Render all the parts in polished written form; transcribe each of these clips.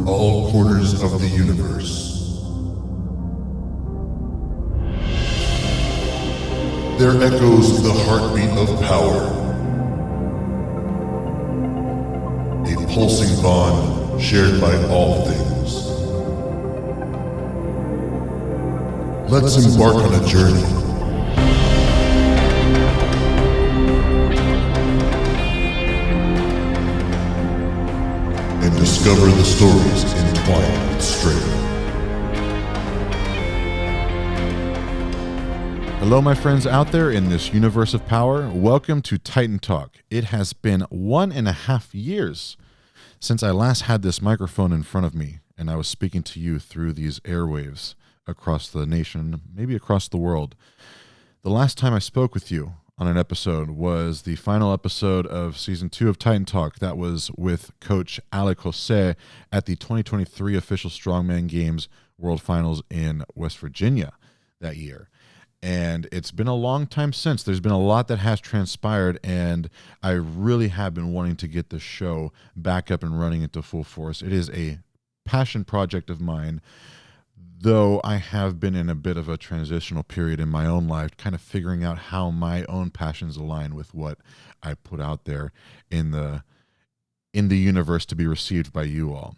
all corners of the universe. There echoes the heartbeat of power, a pulsing bond shared by all things. Let's embark on a journey. And discover the stories entwined with Straven. Hello, my friends out there in this universe of power. Welcome to Titan Talk. It has been 1.5 years since I last had this microphone in front of me, and I was speaking to you through these airwaves across the nation, maybe across the world. The last time I spoke with you on an episode was the final episode of Season 2 of Titan Talk. That was with Coach Alec Jose at the 2023 official Strongman Games World Finals in West Virginia that year. And it's been a long time since. There's been a lot that has transpired, and I really have been wanting to get the show back up and running into full force. It is a passion project of mine, though I have been in a bit of a transitional period in my own life, kind of figuring out how my own passions align with what I put out there in the universe to be received by you all.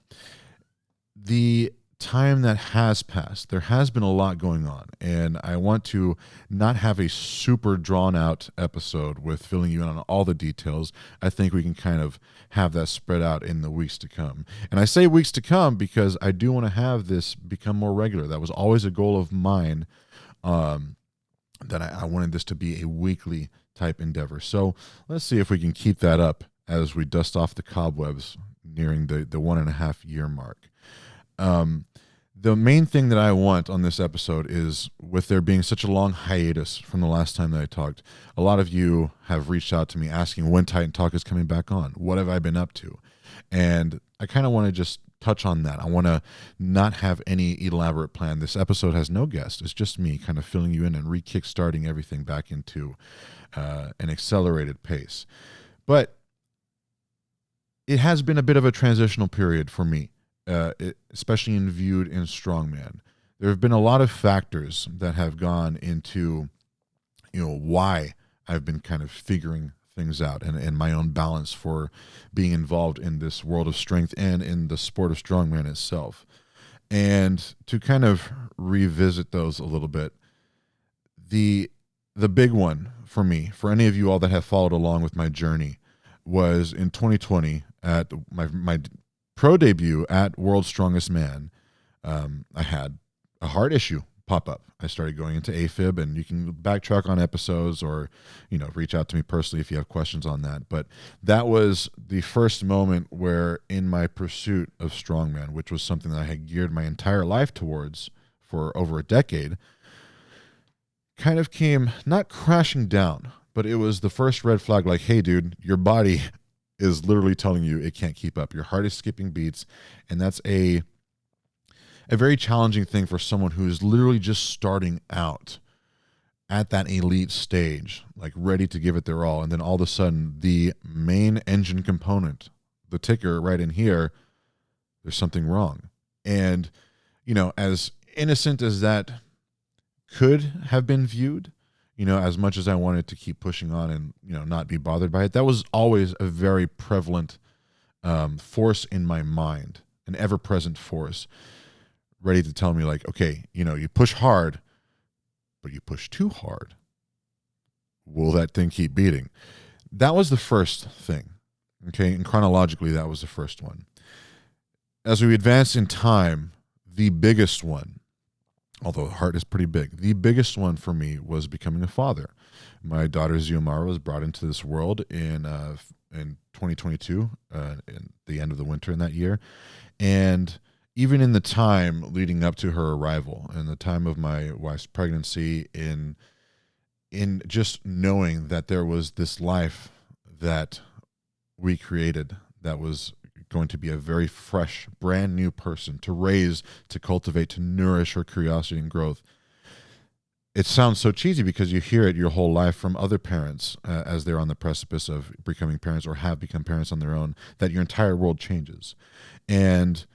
The time that has passed, there has been a lot going on, and I want to not have a super drawn out episode with filling you in on all the details. I think we can kind of have that spread out in the weeks to come. And I say weeks to come because I do want to have this become more regular. That was always a goal of mine, that I wanted this to be a weekly type endeavor. So let's see if we can keep that up as we dust off the cobwebs nearing the 1.5 year mark. The main thing that I want on this episode is, with there being such a long hiatus from the last time that I talked, a lot of you have reached out to me asking when Titan Talk is coming back on. What have I been up to? And I kind of want to just touch on that. I want to not have any elaborate plan. This episode has no guest. It's just me kind of filling you in and re-kickstarting everything back into an accelerated pace. But it has been a bit of a transitional period for me. Especially viewed in Strongman. There have been a lot of factors that have gone into, why I've been kind of figuring things out and my own balance for being involved in this world of strength and in the sport of Strongman itself. And to kind of revisit those a little bit, the big one for me, for any of you all that have followed along with my journey, was in 2020 at my pro debut at World's Strongest Man. I had a heart issue pop up. I started going into AFib, and you can backtrack on episodes or, reach out to me personally if you have questions on that. But that was the first moment where, in my pursuit of Strongman, which was something that I had geared my entire life towards for over a decade, kind of came not crashing down, but it was the first red flag, like, hey, dude, your body is literally telling you it can't keep up. Your heart is skipping beats, and that's a very challenging thing for someone who is literally just starting out at that elite stage, like ready to give it their all, and then all of a sudden the main engine component, the ticker right in here, there's something wrong. And, as innocent as that could have been viewed, as much as I wanted to keep pushing on and, not be bothered by it, that was always a very prevalent force in my mind, an ever-present force, ready to tell me, like, okay, you push hard, but you push too hard. Will that thing keep beating? That was the first thing, okay? And chronologically, that was the first one. As we advance in time, the biggest one, although heart is pretty big, the biggest one for me was becoming a father. My daughter Xiomara was brought into this world in 2022, in the end of the winter in that year. And even in the time leading up to her arrival, and the time of my wife's pregnancy, in just knowing that there was this life that we created that was going to be a very fresh, brand new person to raise, to cultivate, to nourish her curiosity and growth. It sounds so cheesy because you hear it your whole life from other parents as they're on the precipice of becoming parents or have become parents on their own, that your entire world changes. And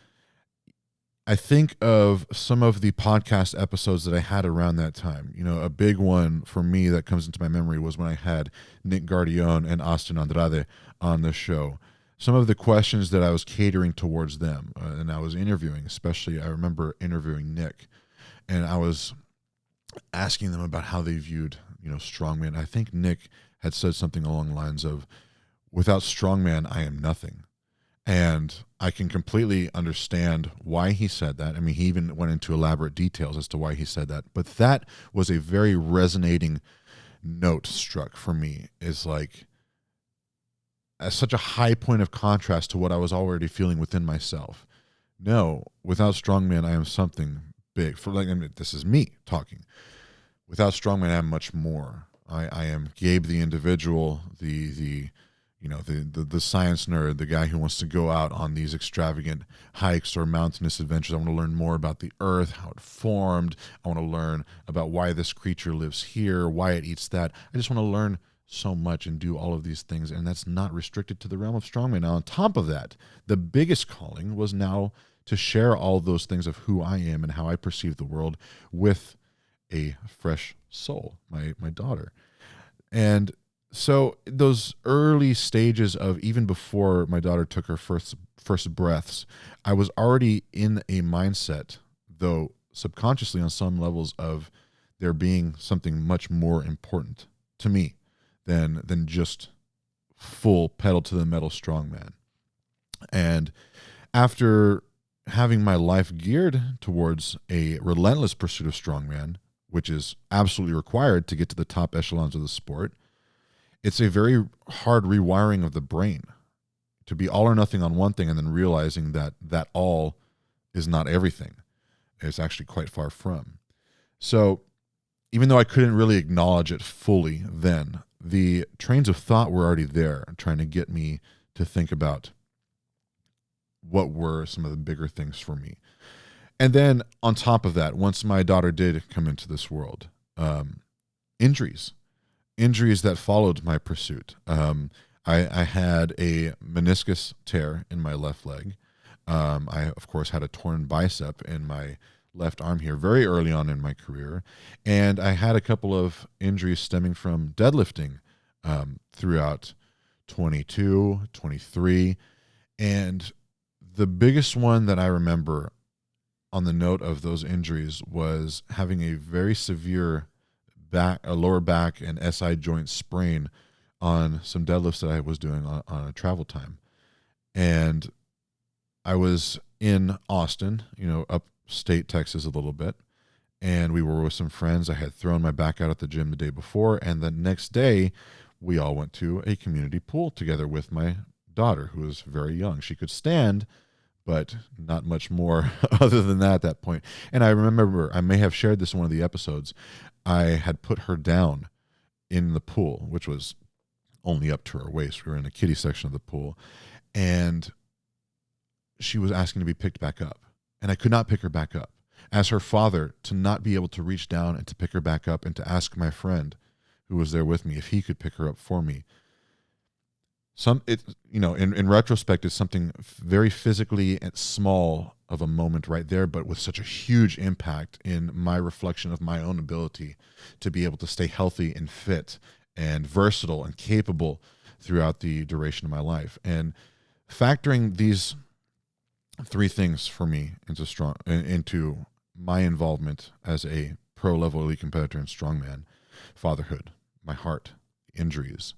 I think of some of the podcast episodes that I had around that time. A big one for me that comes into my memory was when I had Nick Guardione and Austin Andrade on the show. Some of the questions that I was catering towards them, and I was interviewing, especially I remember interviewing Nick, and I was asking them about how they viewed, strongman. I think Nick had said something along the lines of, "Without strongman, I am nothing." And I can completely understand why he said that. I mean, he even went into elaborate details as to why he said that. But that was a very resonating note struck for me, is like as such a high point of contrast to what I was already feeling within myself. No, without strongman, I am something big. This is me talking. Without strongman, I am much more. I am Gabe the individual, the science nerd, the guy who wants to go out on these extravagant hikes or mountainous adventures. I want to learn more about the earth, how it formed. I want to learn about why this creature lives here, why it eats that. I just want to learn so much and do all of these things, and that's not restricted to the realm of strongman. Now, on top of that, the biggest calling was now to share all of those things of who I am and how I perceive the world with a fresh soul, my daughter. And so those early stages of, even before my daughter took her first breaths, I was already in a mindset, though subconsciously on some levels, of there being something much more important to me than just full pedal to the metal strongman. And after having my life geared towards a relentless pursuit of strongman, which is absolutely required to get to the top echelons of the sport, it's a very hard rewiring of the brain to be all or nothing on one thing and then realizing that all is not everything. It's actually quite far from. So even though I couldn't really acknowledge it fully then, the trains of thought were already there, trying to get me to think about what were some of the bigger things for me. And then on top of that, once my daughter did come into this world, injuries that followed my pursuit. I had a meniscus tear in my left leg. I, of course, had a torn bicep in my left arm here very early on in my career. And I had a couple of injuries stemming from deadlifting throughout 22, 23. And the biggest one that I remember on the note of those injuries was having a very severe lower back and SI joint sprain on some deadlifts that I was doing on a travel time. And I was in Austin, upstate Texas a little bit, and we were with some friends. I had thrown my back out at the gym the day before, and the next day we all went to a community pool together with my daughter, who was very young. She could stand, but not much more other than that at that point. And I remember, I may have shared this in one of the episodes, I had put her down in the pool, which was only up to her waist. We were in the kiddie section of the pool, and she was asking to be picked back up, and I could not pick her back up. As her father, to not be able to reach down and to pick her back up and to ask my friend who was there with me if he could pick her up for me. In retrospect, it's something very physically and small of a moment right there, but with such a huge impact in my reflection of my own ability to be able to stay healthy and fit and versatile and capable throughout the duration of my life. And factoring these three things for me into my involvement as a pro level elite competitor in strongman: fatherhood, my heart, injuries,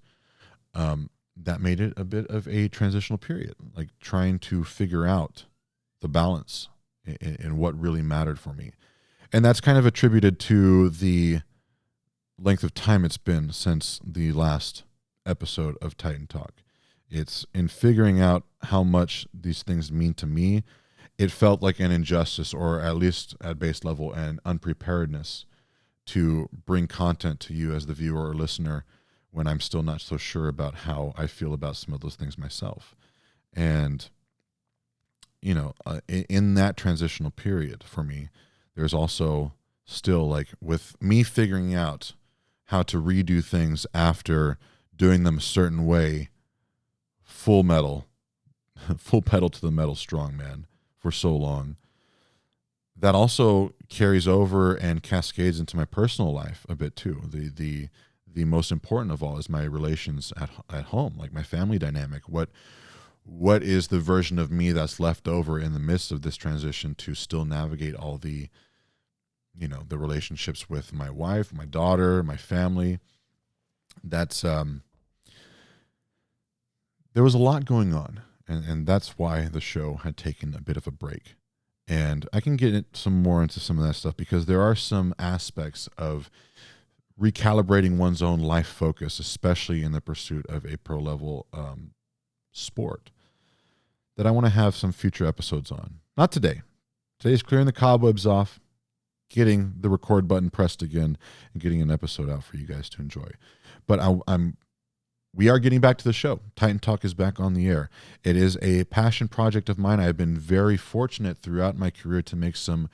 that made it a bit of a transitional period, like trying to figure out the balance in what really mattered for me. And that's kind of attributed to the length of time it's been since the last episode of Titan Talk. It's in figuring out how much these things mean to me. It felt like an injustice, or at least at base level, an unpreparedness to bring content to you as the viewer or listener when I'm still not so sure about how I feel about some of those things myself. And, in that transitional period for me, there's also still, like, with me figuring out how to redo things after doing them a certain way, full pedal to the metal strongman for so long, that also carries over and cascades into my personal life a bit too. The most important of all is my relations at home, like my family dynamic. What is the version of me that's left over in the midst of this transition to still navigate all the, the relationships with my wife, my daughter, my family. That's there was a lot going on, and that's why the show had taken a bit of a break. And I can get some more into some of that stuff because there are some aspects of recalibrating one's own life focus, especially in the pursuit of a pro level sport, that I want to have some future episodes on. Not today. Today's clearing the cobwebs off, getting the record button pressed again, and getting an episode out for you guys to enjoy. But we are getting back to the show. Titan Talk is back on the air. It is a passion project of mine. I have been very fortunate throughout my career to make some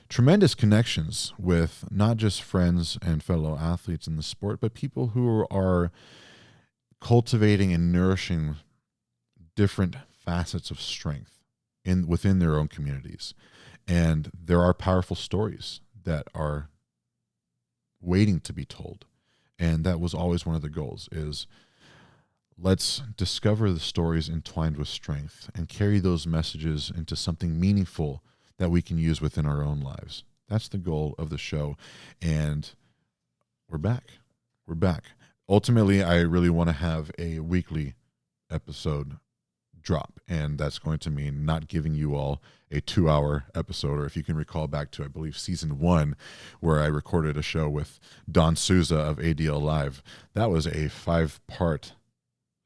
tremendous connections with not just friends and fellow athletes in the sport, but people who are cultivating and nourishing different facets of strength within their own communities. And there are powerful stories that are waiting to be told. And that was always one of the goals, is let's discover the stories entwined with strength and carry those messages into something meaningful that we can use within our own lives. That's the goal of the show. And we're back. We're back. Ultimately, I really want to have a weekly episode drop, and that's going to mean not giving you all a 2-hour episode, or if you can recall back to, I believe, season 1, where I recorded a show with Don Souza of ADL Live. That was a 5-part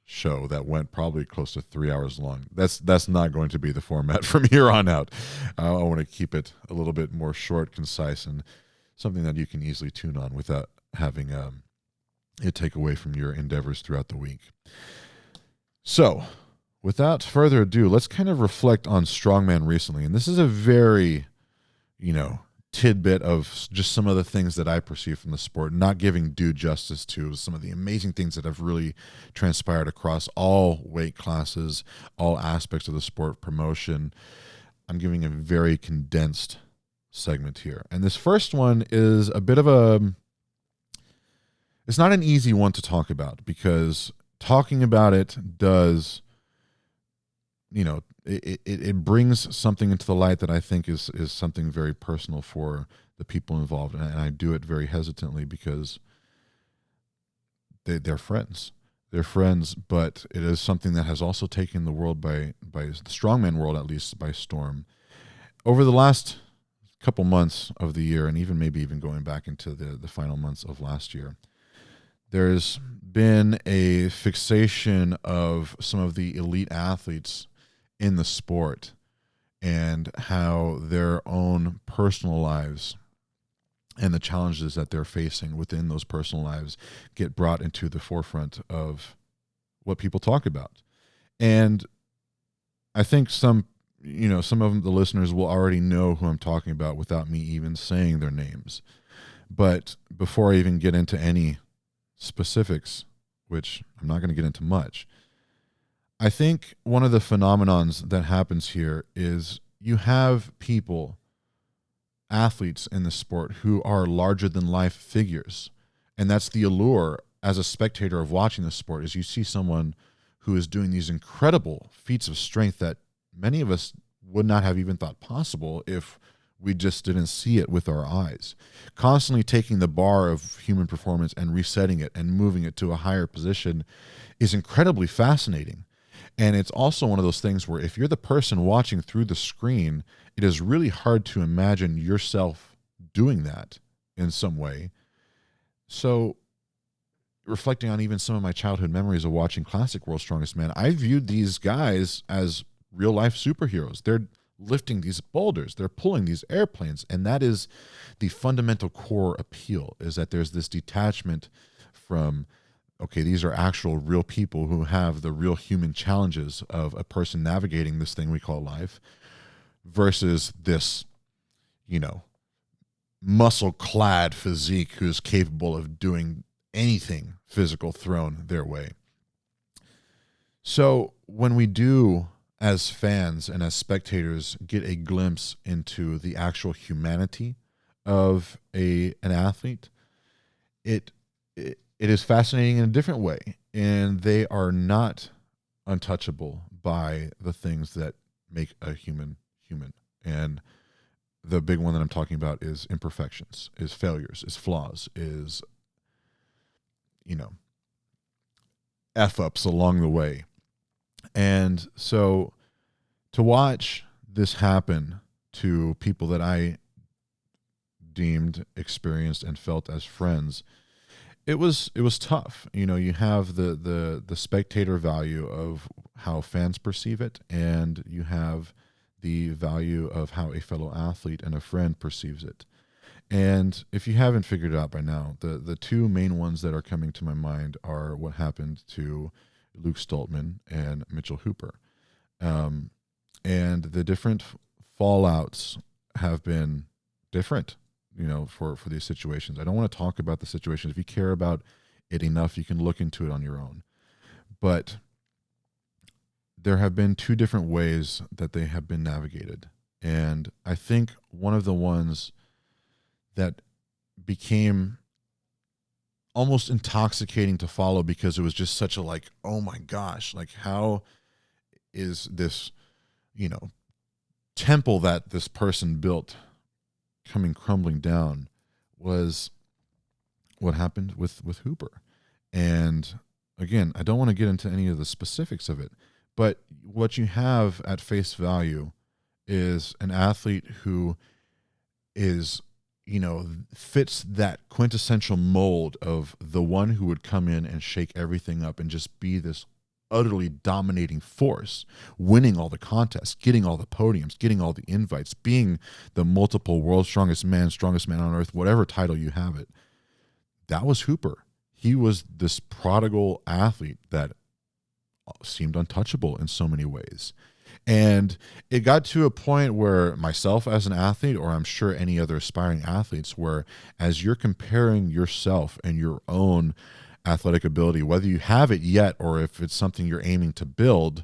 show that went probably close to 3 hours long. That's not going to be the format from here on out. I want to keep it a little bit more short, concise, and something that you can easily tune on without having it take away from your endeavors throughout the week. So, without further ado, let's kind of reflect on strongman recently. And this is a very, tidbit of just some of the things that I perceive from the sport, not giving due justice to some of the amazing things that have really transpired across all weight classes, all aspects of the sport promotion. I'm giving a very condensed segment here. And this first one is a bit of it's not an easy one to talk about, because talking about it does, it brings something into the light that I think is something very personal for the people involved. And I do it very hesitantly because they're friends. They're friends, but it is something that has also taken the world by the strongman world, at least, by storm. Over the last couple months of the year, and maybe even going back into the final months of last year, there's been a fixation of some of the elite athletes in the sport and how their own personal lives and the challenges that they're facing within those personal lives get brought into the forefront of what people talk about. And I think some of the listeners will already know who I'm talking about without me even saying their names. But before I even get into any specifics, which I'm not going to get into much, I think one of the phenomenons that happens here is you have people, athletes in the sport, who are larger than life figures. And that's the allure as a spectator of watching the sport, is you see someone who is doing these incredible feats of strength that many of us would not have even thought possible if we just didn't see it with our eyes. Constantly taking the bar of human performance and resetting it and moving it to a higher position is incredibly fascinating. And it's also one of those things where if you're the person watching through the screen, it is really hard to imagine yourself doing that in some way. So, reflecting on even some of my childhood memories of watching classic World's Strongest Man, I viewed these guys as real life superheroes. They're lifting these boulders, they're pulling these airplanes, and that is the fundamental core appeal, is that there's this detachment from, okay, these are actual real people who have the real human challenges of a person navigating this thing we call life, versus this, muscle-clad physique who's capable of doing anything physical thrown their way. So when we do as fans and as spectators get a glimpse into the actual humanity of an athlete, it, it is fascinating in a different way, and they are not untouchable by the things that make a human human. And the big one that I'm talking about is imperfections, is failures, is flaws, is, you know, F ups along the way. And so to watch this happen to people that I deemed, experienced, and felt as friends, it was tough. You have the spectator value of how fans perceive it, and you have the value of how a fellow athlete and a friend perceives it. And if you haven't figured it out by now, the two main ones that are coming to my mind are what happened to Luke Stoltman and Mitchell Hooper. And the different fallouts have been different, for these situations. I don't want to talk about the situations. If you care about it enough, you can look into it on your own. But there have been two different ways that they have been navigated. And I think one of the ones that became almost intoxicating to follow, because it was just such a, like, oh my gosh, like, how is this, temple that this person built coming crumbling down, was what happened with Hooper. And again, I don't want to get into any of the specifics of it, but what you have at face value is an athlete who is, fits that quintessential mold of the one who would come in and shake everything up and just be this utterly dominating force, winning all the contests, getting all the podiums, getting all the invites, being the multiple world's strongest man on earth, whatever title you have it. That was Hooper. He was this prodigal athlete that seemed untouchable in so many ways. And it got to a point where myself as an athlete, or I'm sure any other aspiring athletes, where as you're comparing yourself and your own athletic ability, whether you have it yet or if it's something you're aiming to build,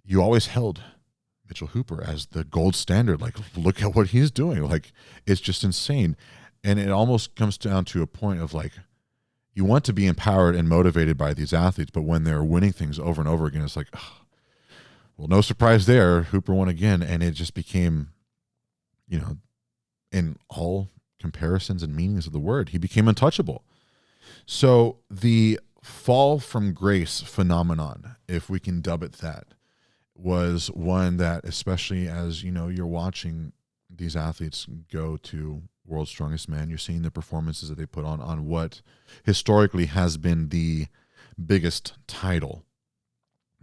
you always held Mitchell Hooper as the gold standard. Like, look at what he's doing. Like, it's just insane. And it almost comes down to a point of, like, you want to be empowered and motivated by these athletes, but when they're winning things over and over again, it's like, oh, well, no surprise there. Hooper won again. And it just became, in all comparisons and meanings of the word, he became untouchable. So the fall from grace phenomenon, if we can dub it that, was one that, especially as, you're watching these athletes go to World's Strongest Man, you're seeing the performances that they put on what historically has been the biggest title,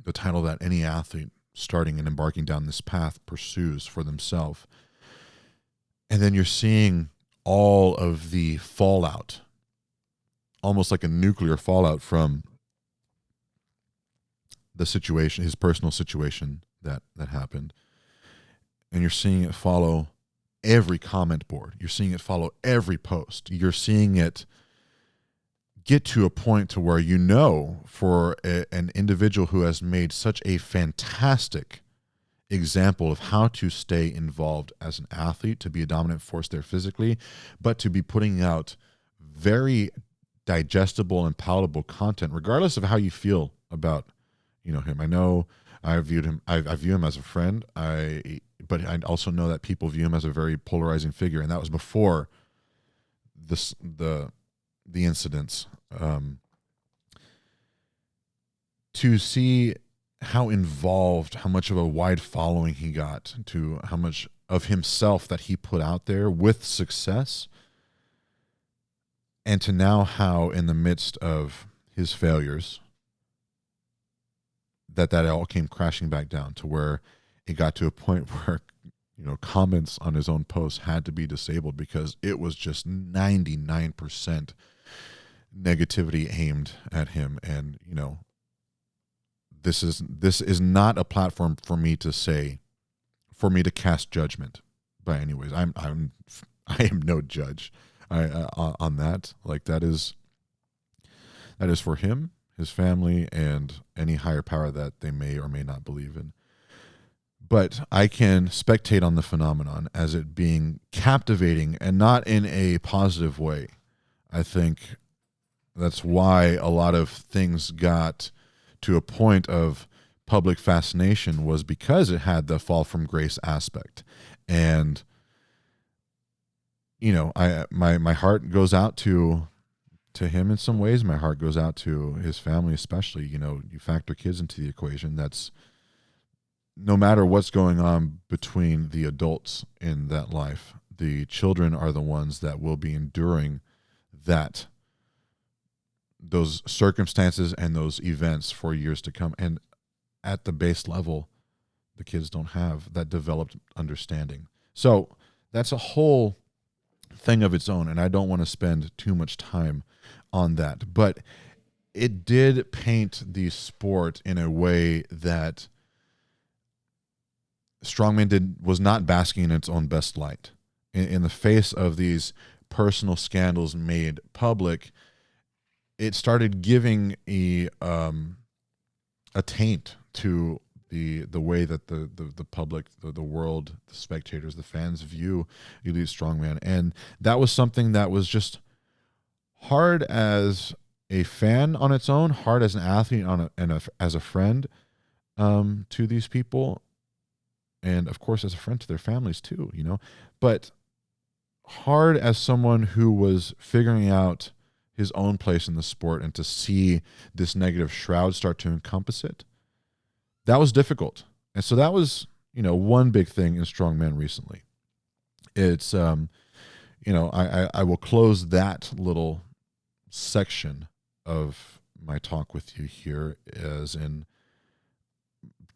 the title that any athlete starting and embarking down this path pursues for themselves. And then you're seeing all of the fallout, almost like a nuclear fallout from the situation, his personal situation that happened. And you're seeing it follow every comment board. You're seeing it follow every post. You're seeing it get to a point to where, for an individual who has made such a fantastic example of how to stay involved as an athlete, to be a dominant force there physically, but to be putting out very digestible and palatable content, regardless of how you feel about, him. I know I view him as a friend. But I also know that people view him as a very polarizing figure, and that was before the incidents. To see how involved, how much of a wide following he got, to how much of himself that he put out there with success, and to now how in the midst of his failures that all came crashing back down to where it got to a point where, comments on his own posts had to be disabled because it was just 99% negativity aimed at him. And, this is not a platform for me to cast judgment by any ways. I am no judge on that. Like, that is for him his family, and any higher power that they may or may not believe in. But I can spectate on the phenomenon as it being captivating and not in a positive way. I think that's why a lot of things got to a point of public fascination, was because it had the fall from grace aspect. And my heart goes out to him in some ways. My heart goes out to his family, especially. You factor kids into the equation. That's, no matter what's going on between the adults in that life, the children are the ones that will be enduring those circumstances and those events for years to come. And at the base level, the kids don't have that developed understanding. So that's a whole thing of its own, and I don't want to spend too much time on that. But it did paint the sport in a way that strongman was not basking in its own best light. In the face of these personal scandals made public, it started giving a taint to the way that the public, the world, the spectators, the fans view elite strongman. And that was something that was just hard as a fan on its own, hard as an athlete as a friend to these people, and of course as a friend to their families too, but hard as someone who was figuring out his own place in the sport, and to see this negative shroud start to encompass it, that was difficult. And so that was, one big thing in strongman recently. It's, I will close that little section of my talk with you here as in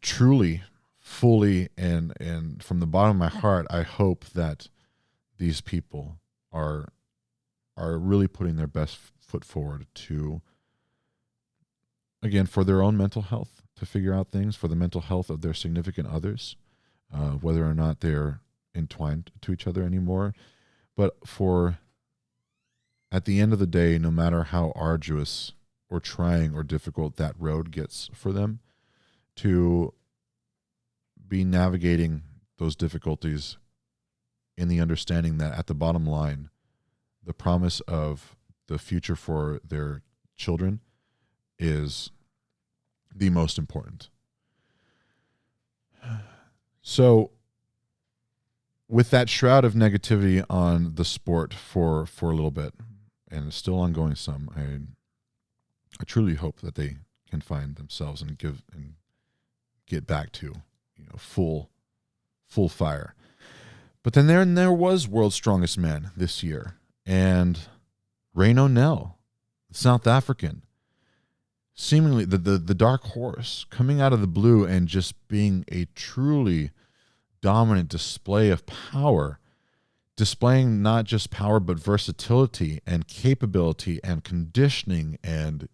truly, fully, and from the bottom of my heart, I hope that these people are really putting their best foot forward to, again, for their own mental health, to figure out things, for the mental health of their significant others, whether or not they're entwined to each other anymore. But at the end of the day, no matter how arduous or trying or difficult that road gets for them, to be navigating those difficulties in the understanding that at the bottom line, the promise of the future for their children is the most important. So with that shroud of negativity on the sport for a little bit, and it's still ongoing some, I truly hope that they can find themselves and get back to full fire. But then there was World's Strongest Man this year, and Rain O'Neill, South African, seemingly the dark horse, coming out of the blue and just being a truly dominant display of power, displaying not just power but versatility and capability and conditioning and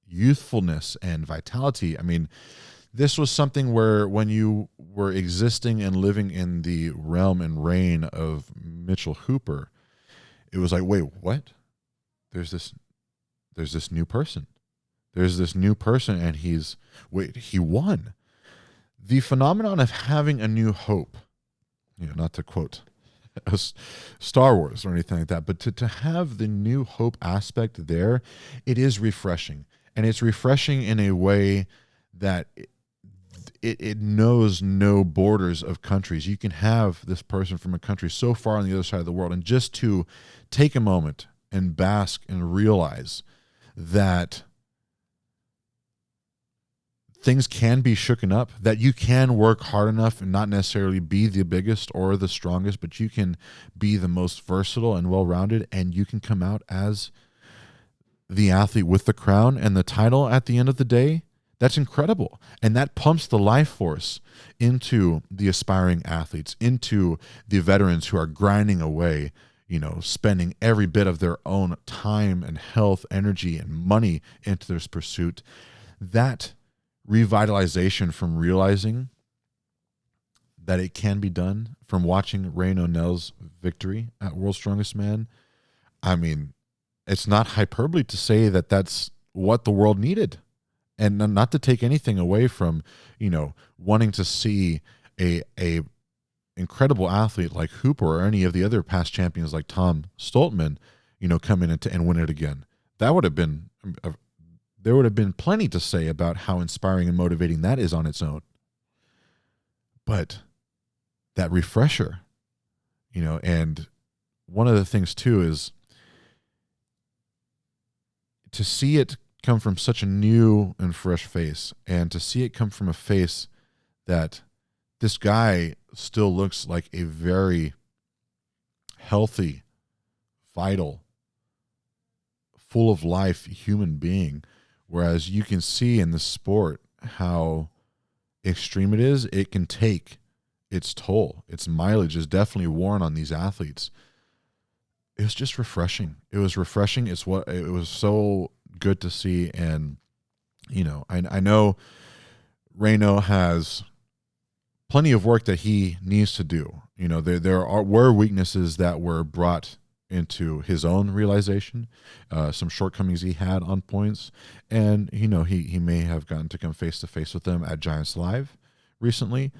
youthfulness and vitality. I mean, this was something where when you were existing and living in the realm and reign of Mitchell Hooper, it was like, wait, what? There's this new person. There's this new person, and he won. The phenomenon of having a new hope, not to quote Star Wars or anything like that, but to have the new hope aspect there, it is refreshing. And it's refreshing in a way that it knows no borders of countries. You can have this person from a country so far on the other side of the world, and just to take a moment and bask and realize that things can be shooken up, that you can work hard enough and not necessarily be the biggest or the strongest, but you can be the most versatile and well-rounded, and you can come out as the athlete with the crown and the title at the end of the day. That's incredible. And that pumps the life force into the aspiring athletes, into the veterans who are grinding away, spending every bit of their own time and health, energy, and money into this pursuit. That revitalization from realizing that it can be done, from watching Rain O'Neill's victory at World's Strongest Man, I mean, it's not hyperbole to say that that's what the world needed. And not to take anything away from, wanting to see a incredible athlete like Hooper or any of the other past champions like Tom Stoltman, come in and win it again. That would have been, there would have been plenty to say about how inspiring and motivating that is on its own. But that refresher, and one of the things too is to see it come from such a new and fresh face, and to see it come from a face that this guy still looks like a very healthy, vital, full of life human being. Whereas you can see in the sport how extreme it is. It can take its toll. Its mileage is definitely worn on these athletes. It was just refreshing. It was refreshing. It was so good to see. And, I know Reno has plenty of work that he needs to do. There were weaknesses that were brought into his own realization, some shortcomings he had on points, and he may have gotten to come face to face with them at Giants Live recently.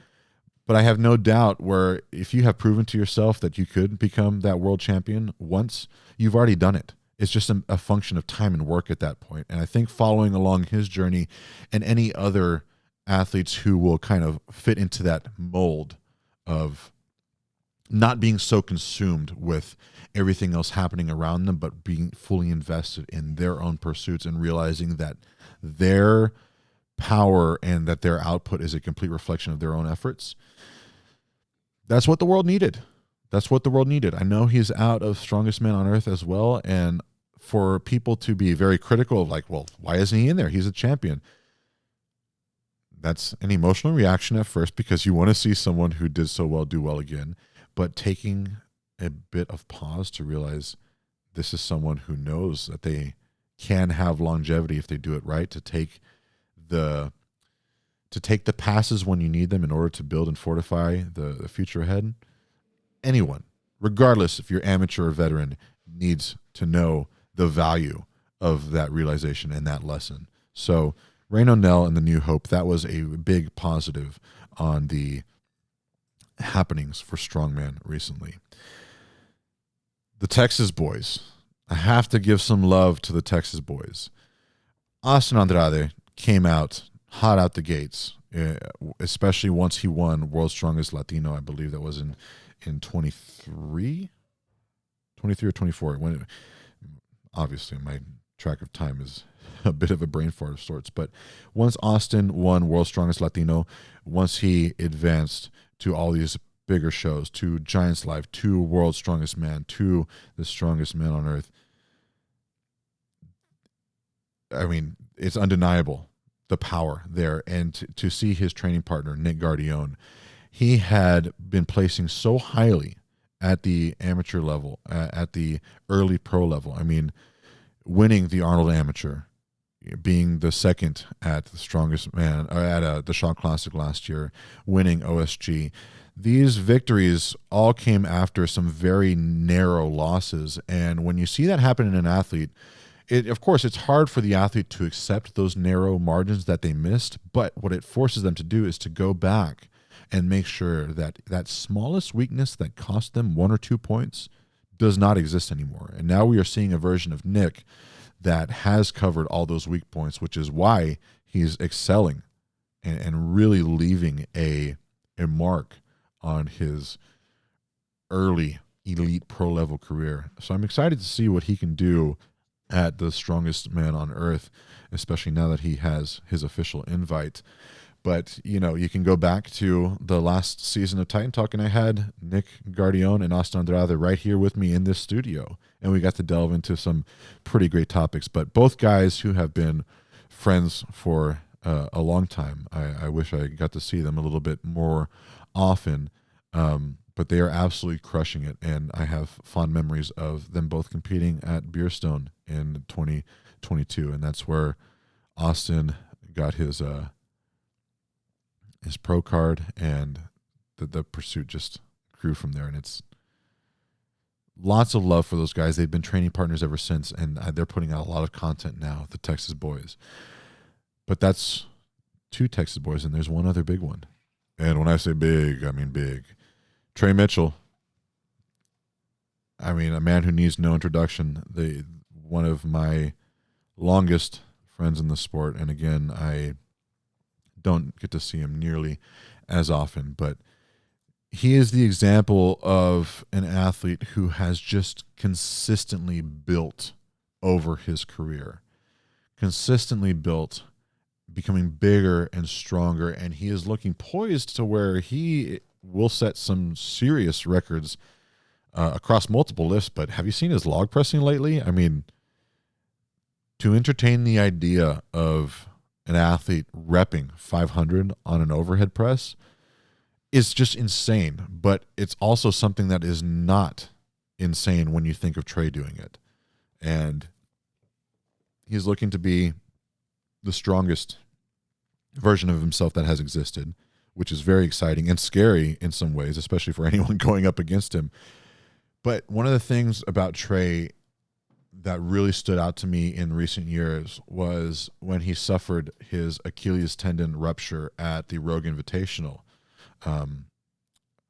But I have no doubt where if you have proven to yourself that you could become that world champion once, you've already done it. It's just a function of time and work at that point. And I think following along his journey and any other athletes who will kind of fit into that mold of not being so consumed with everything else happening around them, but being fully invested in their own pursuits and realizing that their power and that their output is a complete reflection of their own efforts. That's what the world needed. That's what the world needed. I know he's out of Strongest Man on Earth as well. And for people to be very critical of like, well, why isn't he in there? He's a champion. That's an emotional reaction at first because you want to see someone who did so well do well again. But taking a bit of pause to realize this is someone who knows that they can have longevity if they do it right, to take the passes when you need them in order to build and fortify the future ahead. Anyone, regardless if you're amateur or veteran, needs to know the value of that realization and that lesson. So Reno Nell and the New Hope, that was a big positive on the happenings for Strongman recently. The Texas boys. I have to give some love to the Texas boys. Austin Andrade came out hot out the gates, especially once he won World's Strongest Latino. I believe that was in 23 or 24. When obviously my track of time is a bit of a brain fart of sorts. But once Austin won World's Strongest Latino, once he advanced to all these bigger shows, to Giants Live, to World's Strongest Man, to the Strongest Man on Earth, I mean, it's undeniable the power there. And to see his training partner, Nick Gardione, he had been placing so highly at the amateur level, at the early pro level. I mean, winning the Arnold Amateur, being the second at the Strongest Man, at the Shaw Classic last year, winning OSG. These victories all came after some very narrow losses. And when you see that happen in an athlete, of course, it's hard for the athlete to accept those narrow margins that they missed, but what it forces them to do is to go back and make sure that that smallest weakness that cost them 1 or 2 points does not exist anymore. And now we are seeing a version of Nick that has covered all those weak points, which is why he's excelling and really leaving a mark on his early elite pro level career. So I'm excited to see what he can do at the Strongest Man on Earth, especially now that he has his official invite. But, you can go back to the last season of Titan Talk, and I had Nick Gardione and Austin Andrade right here with me in this studio, and we got to delve into some pretty great topics. But both guys who have been friends for a long time, I wish I got to see them a little bit more often, but they are absolutely crushing it, and I have fond memories of them both competing at Beerstone in 2022, and that's where Austin got his pro card, and the pursuit just grew from there. And it's lots of love for those guys. They've been training partners ever since, and they're putting out a lot of content now, the Texas boys. But that's two Texas boys, and there's one other big one. And when I say big, I mean big. Trey Mitchell. I mean, a man who needs no introduction. One of my longest friends in the sport. And again, I don't get to see him nearly as often, but he is the example of an athlete who has just consistently built over his career, consistently built, becoming bigger and stronger, and he is looking poised to where he will set some serious records across multiple lifts. But have you seen his log pressing lately? I mean, to entertain the idea of an athlete repping 500 on an overhead press is just insane, but it's also something that is not insane when you think of Trey doing it. And he's looking to be the strongest version of himself that has existed, which is very exciting and scary in some ways, especially for anyone going up against him. But one of the things about Trey that really stood out to me in recent years was when he suffered his Achilles tendon rupture at the Rogue Invitational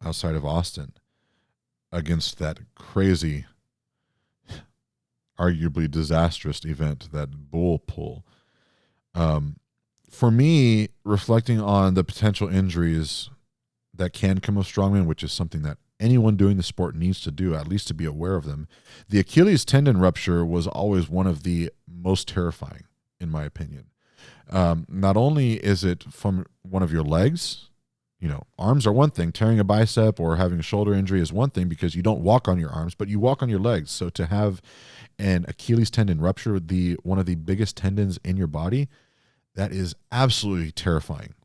outside of Austin against that crazy, arguably disastrous event, that bull pull. For me, reflecting on the potential injuries that can come of strongman, which is something that anyone doing the sport needs to do, at least to be aware of them, the Achilles tendon rupture was always one of the most terrifying, in my opinion. Not only is it from one of your legs, arms are one thing. Tearing a bicep or having a shoulder injury is one thing because you don't walk on your arms, but you walk on your legs. So to have an Achilles tendon rupture, one of the biggest tendons in your body, that is absolutely terrifying.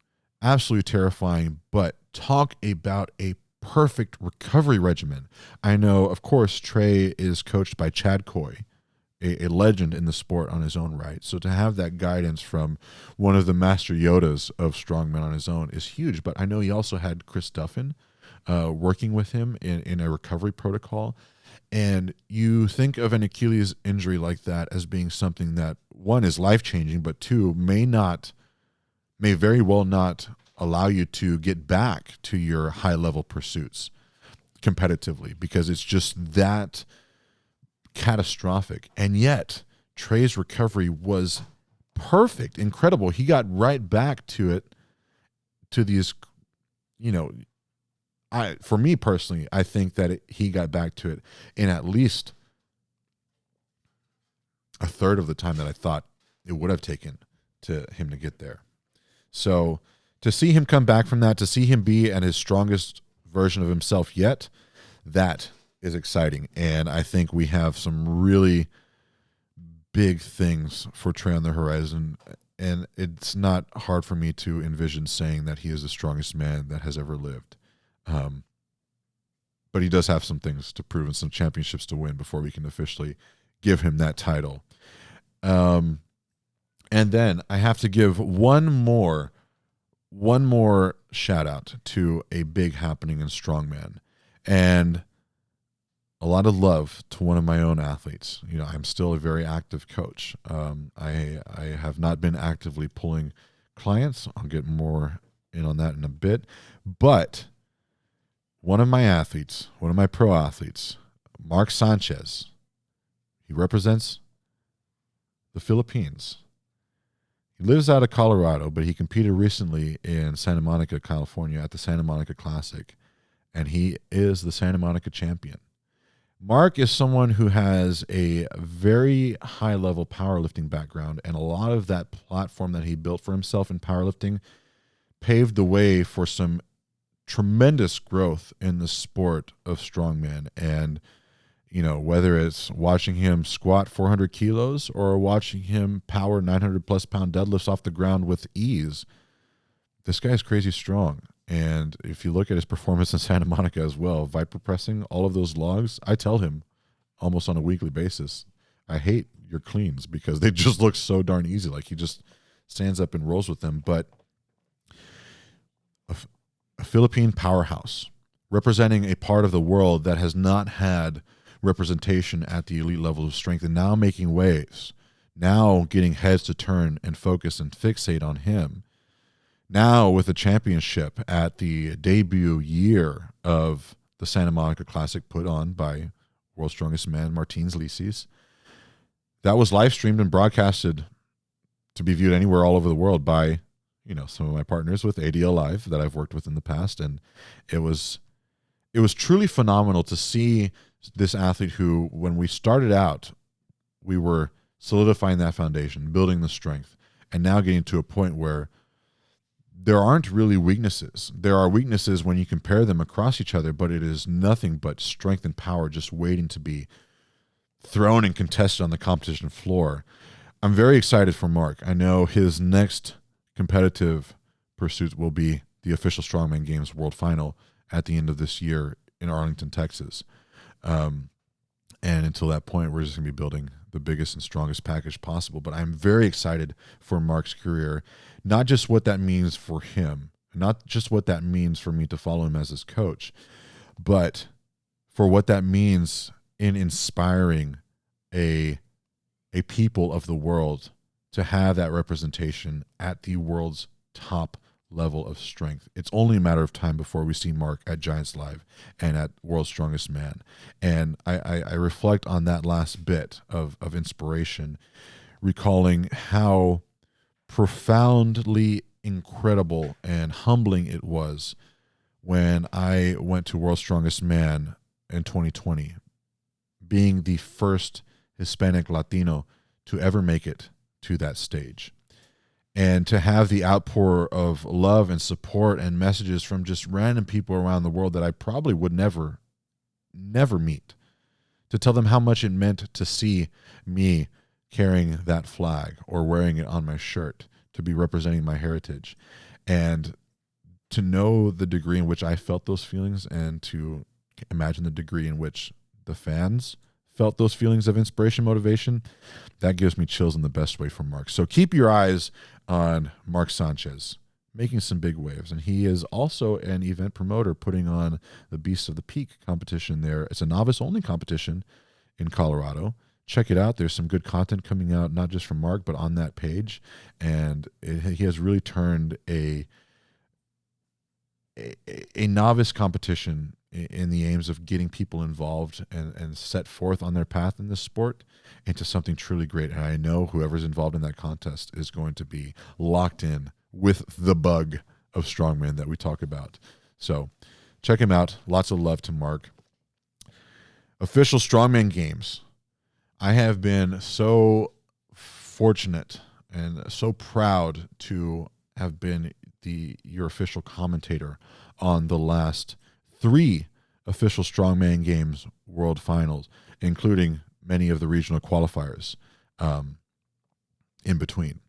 Absolutely terrifying. But talk about a perfect recovery regimen. I know, of course, Trey is coached by Chad Coy, a legend in the sport on his own right. So to have that guidance from one of the master Yodas of strongmen on his own is huge. But I know he also had Chris Duffin working with him in a recovery protocol. And you think of an Achilles injury like that as being something that, one, is life-changing, but two, may very well not allow you to get back to your high-level pursuits competitively because it's just that catastrophic. And yet, Trey's recovery was perfect, incredible. He got right back to it, to these, for me personally, I think that he got back to it in at least a third of the time that I thought it would have taken to him to get there. So to see him come back from that, to see him be at his strongest version of himself yet, that is exciting. And I think we have some really big things for Trey on the horizon. And it's not hard for me to envision saying that he is the strongest man that has ever lived. But he does have some things to prove and some championships to win before we can officially give him that title. And then I have to give one more shout out to a big happening in strongman, and a lot of love to one of my own athletes. I'm still a very active coach. I have not been actively pulling clients. I'll get more in on that in a bit, but one of my pro athletes, Mark Sanchez, he represents the Philippines. He lives out of Colorado, but he competed recently in Santa Monica, California at the Santa Monica Classic, and he is the Santa Monica champion. Mark is someone who has a very high-level powerlifting background, and a lot of that platform that he built for himself in powerlifting paved the way for some tremendous growth in the sport of strongman. And whether it's watching him squat 400 kilos or watching him power 900 plus pound deadlifts off the ground with ease, this guy's crazy strong. And if you look at his performance in Santa Monica as well, Viper pressing all of those logs, I tell him almost on a weekly basis, I hate your cleans because they just look so darn easy. Like he just stands up and rolls with them. But a Philippine powerhouse representing a part of the world that has not had representation at the elite level of strength, and now making waves, now getting heads to turn and focus and fixate on him. Now with the championship at the debut year of the Santa Monica Classic put on by World's Strongest Man, Martins Licis, that was live streamed and broadcasted to be viewed anywhere all over the world by, some of my partners with ADL Live that I've worked with in the past. And it was truly phenomenal to see this athlete who, when we started out, we were solidifying that foundation, building the strength, and now getting to a point where there aren't really weaknesses. There are weaknesses when you compare them across each other, but it is nothing but strength and power just waiting to be thrown and contested on the competition floor. I'm very excited for Mark. I know his next competitive pursuit will be the official Strongman Games World Final at the end of this year in Arlington, Texas. And until that point, we're just going to be building the biggest and strongest package possible. But I'm very excited for Mark's career, not just what that means for him, not just what that means for me to follow him as his coach, but for what that means in inspiring a people of the world to have that representation at the world's top level of strength. It's only a matter of time before we see Mark at Giants Live and at World's Strongest Man. And I reflect on that last bit of inspiration, recalling how profoundly incredible and humbling it was when I went to World's Strongest Man in 2020, being the first Hispanic Latino to ever make it to that stage. And to have the outpour of love and support and messages from just random people around the world that I probably would never meet, to tell them how much it meant to see me carrying that flag or wearing it on my shirt, to be representing my heritage, and to know the degree in which I felt those feelings, and to imagine the degree in which the fans felt those feelings of inspiration, motivation, that gives me chills in the best way for Mark. So keep your eyes on Mark Sanchez, making some big waves. And he is also an event promoter, putting on the Beasts of the Peak competition there. It's a novice-only competition in Colorado. Check it out. There's some good content coming out, not just from Mark, but on that page. And he has really turned a novice competition in the aims of getting people involved and set forth on their path in this sport into something truly great. And I know whoever's involved in that contest is going to be locked in with the bug of strongman that we talk about. So check him out. Lots of love to Mark. Official Strongman Games. I have been so fortunate and so proud to have been your official commentator on the last 3 official Strongman Games World Finals, including many of the regional qualifiers in between.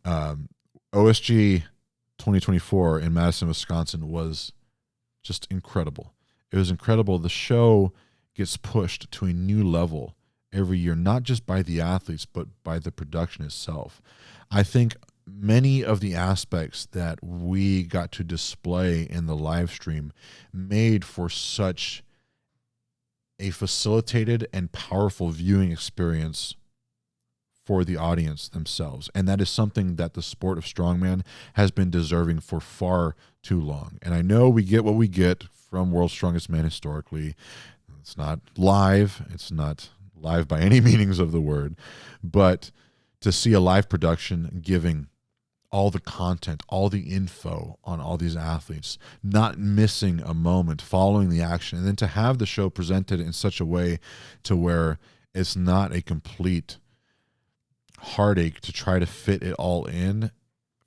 OSG 2024 in Madison, Wisconsin was just incredible. It was incredible. The show gets pushed to a new level every year, not just by the athletes, but by the production itself. I think many of the aspects that we got to display in the live stream made for such a facilitated and powerful viewing experience for the audience themselves. And that is something that the sport of strongman has been deserving for far too long. And I know we get what we get from World's Strongest Man historically. It's not live. It's not live by any meanings of the word. But to see a live production giving all the content, all the info on all these athletes, not missing a moment, following the action, and then to have the show presented in such a way to where it's not a complete heartache to try to fit it all in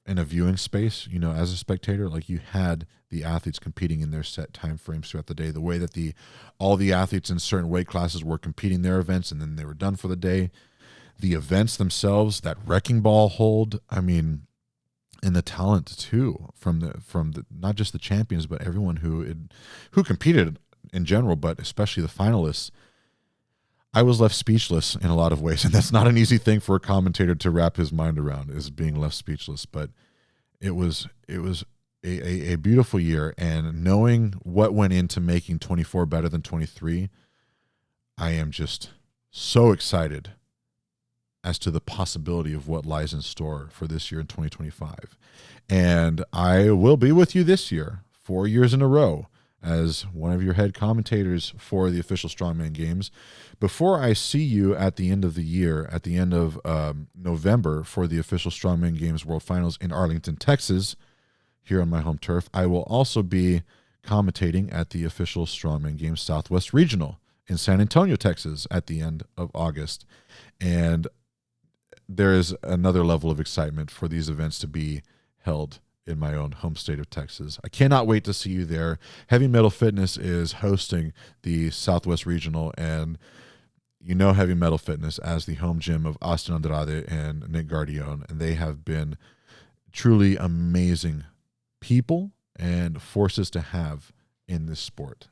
a viewing space. You know, as a spectator, like, you had the athletes competing in their set time frames throughout the day, the way that all the athletes in certain weight classes were competing their events and then they were done for the day. The events themselves, that wrecking ball hold, I mean, and the talent too from the not just the champions, but everyone who competed in general, but especially the finalists. I was left speechless in a lot of ways, and that's not an easy thing for a commentator to wrap his mind around, is being left speechless. But it was a beautiful year, and knowing what went into making 24 better than 23, I am just so excited as to the possibility of what lies in store for this year in 2025. And I will be with you this year, 4 years in a row, as one of your head commentators for the official Strongman Games. Before I see you at the end of the year, at the end of November, for the official Strongman Games World Finals in Arlington, Texas, here on my home turf, I will also be commentating at the official Strongman Games Southwest Regional in San Antonio, Texas, at the end of August. And there is another level of excitement for these events to be held in my own home state of Texas. I cannot wait to see you there. Heavy Metal Fitness is hosting the Southwest Regional, and you know Heavy Metal Fitness as the home gym of Austin Andrade and Nick Gardione, and they have been truly amazing people and forces to have in this sport.